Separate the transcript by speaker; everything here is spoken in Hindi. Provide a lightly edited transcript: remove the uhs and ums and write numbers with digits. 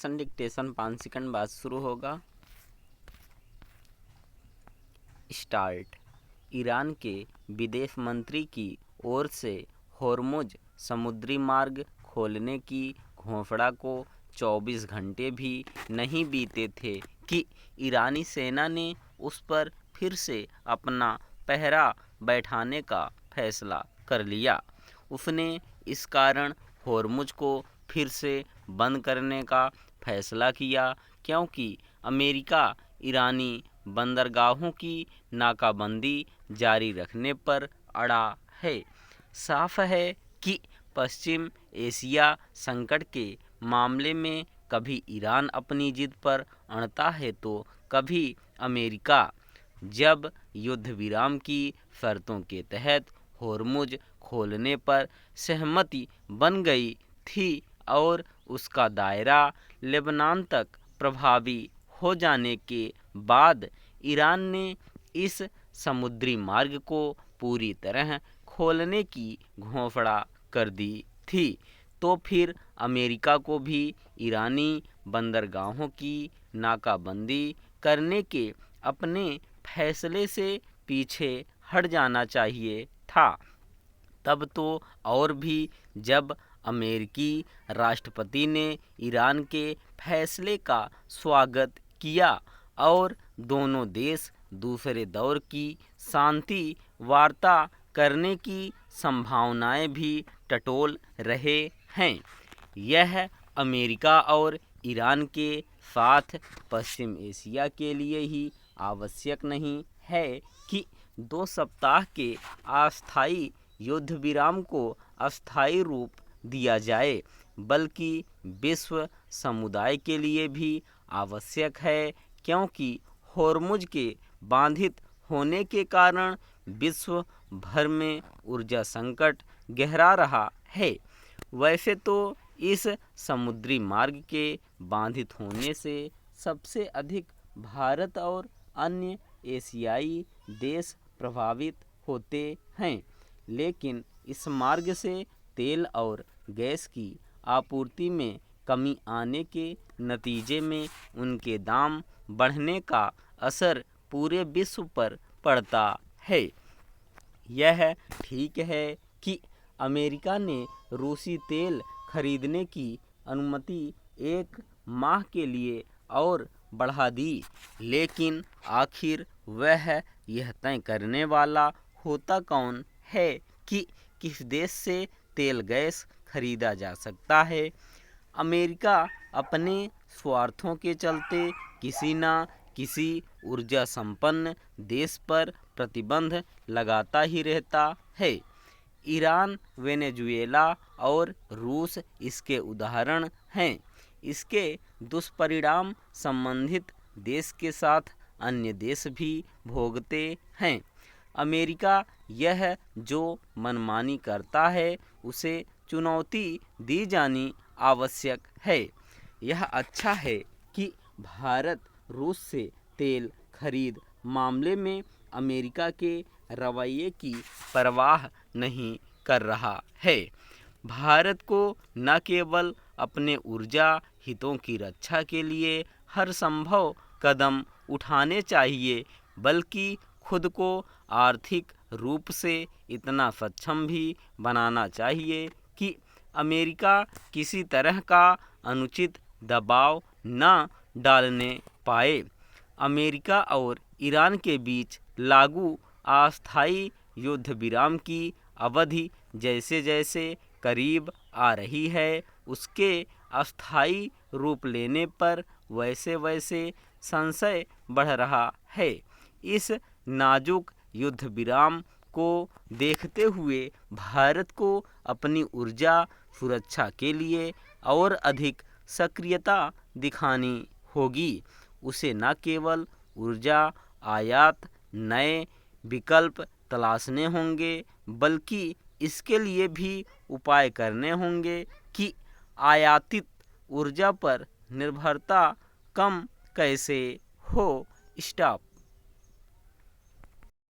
Speaker 1: डिक्टेशन 5 सेकंड बाद शुरू होगा। स्टार्ट। ईरान के विदेश मंत्री की ओर से होर्मुज समुद्री मार्ग खोलने की घोषणा को 24 घंटे भी नहीं बीते थे कि ईरानी सेना ने उस पर फिर से अपना पहरा बैठाने का फैसला कर लिया। उसने इस कारण होर्मुज को फिर से बंद करने का फैसला किया क्योंकि अमेरिका ईरानी बंदरगाहों की नाकाबंदी जारी रखने पर अड़ा है। साफ है कि पश्चिम एशिया संकट के मामले में कभी ईरान अपनी जिद पर अड़ता है तो कभी अमेरिका। जब युद्ध विराम की शर्तों के तहत होर्मुज खोलने पर सहमति बन गई थी और उसका दायरा लेबनान तक प्रभावी हो जाने के बाद ईरान ने इस समुद्री मार्ग को पूरी तरह खोलने की घोषणा कर दी थी, तो फिर अमेरिका को भी ईरानी बंदरगाहों की नाकाबंदी करने के अपने फैसले से पीछे हट जाना चाहिए था। तब तो और भी जब अमेरिकी राष्ट्रपति ने ईरान के फैसले का स्वागत किया और दोनों देश दूसरे दौर की शांति वार्ता करने की संभावनाएं भी टटोल रहे हैं। यह अमेरिका और ईरान के साथ पश्चिम एशिया के लिए ही आवश्यक नहीं है कि 2 सप्ताह के अस्थायी युद्ध विराम को अस्थायी रूप दिया जाए, बल्कि विश्व समुदाय के लिए भी आवश्यक है क्योंकि होर्मुज के बाधित होने के कारण विश्व भर में ऊर्जा संकट गहरा रहा है। वैसे तो इस समुद्री मार्ग के बाधित होने से सबसे अधिक भारत और अन्य एशियाई देश प्रभावित होते हैं, लेकिन इस मार्ग से तेल और गैस की आपूर्ति में कमी आने के नतीजे में उनके दाम बढ़ने का असर पूरे विश्व पर पड़ता है। यह ठीक है कि अमेरिका ने रूसी तेल खरीदने की अनुमति 1 माह के लिए और बढ़ा दी, लेकिन आखिर वह यह तय करने वाला होता कौन है कि किस देश से तेल गैस खरीदा जा सकता है। अमेरिका अपने स्वार्थों के चलते किसी न किसी ऊर्जा संपन्न देश पर प्रतिबंध लगाता ही रहता है। ईरान, वेनेजुएला और रूस इसके उदाहरण हैं। इसके दुष्परिणाम संबंधित देश के साथ अन्य देश भी भोगते हैं। अमेरिका यह जो मनमानी करता है उसे चुनौती दी जानी आवश्यक है। यह अच्छा है कि भारत रूस से तेल खरीद मामले में अमेरिका के रवैये की परवाह नहीं कर रहा है। भारत को न केवल अपने ऊर्जा हितों की रक्षा के लिए हर संभव कदम उठाने चाहिए, बल्कि खुद को आर्थिक रूप से इतना सक्षम भी बनाना चाहिए कि अमेरिका किसी तरह का अनुचित दबाव न डालने पाए। अमेरिका और ईरान के बीच लागू अस्थायी युद्ध विराम की अवधि जैसे जैसे करीब आ रही है, उसके अस्थायी रूप लेने पर वैसे वैसे संशय बढ़ रहा है। इस नाजुक युद्ध विराम को देखते हुए भारत को अपनी ऊर्जा सुरक्षा के लिए और अधिक सक्रियता दिखानी होगी। उसे न केवल ऊर्जा आयात नए विकल्प तलाशने होंगे, बल्कि इसके लिए भी उपाय करने होंगे कि आयातित ऊर्जा पर निर्भरता कम कैसे हो। स्टॉप।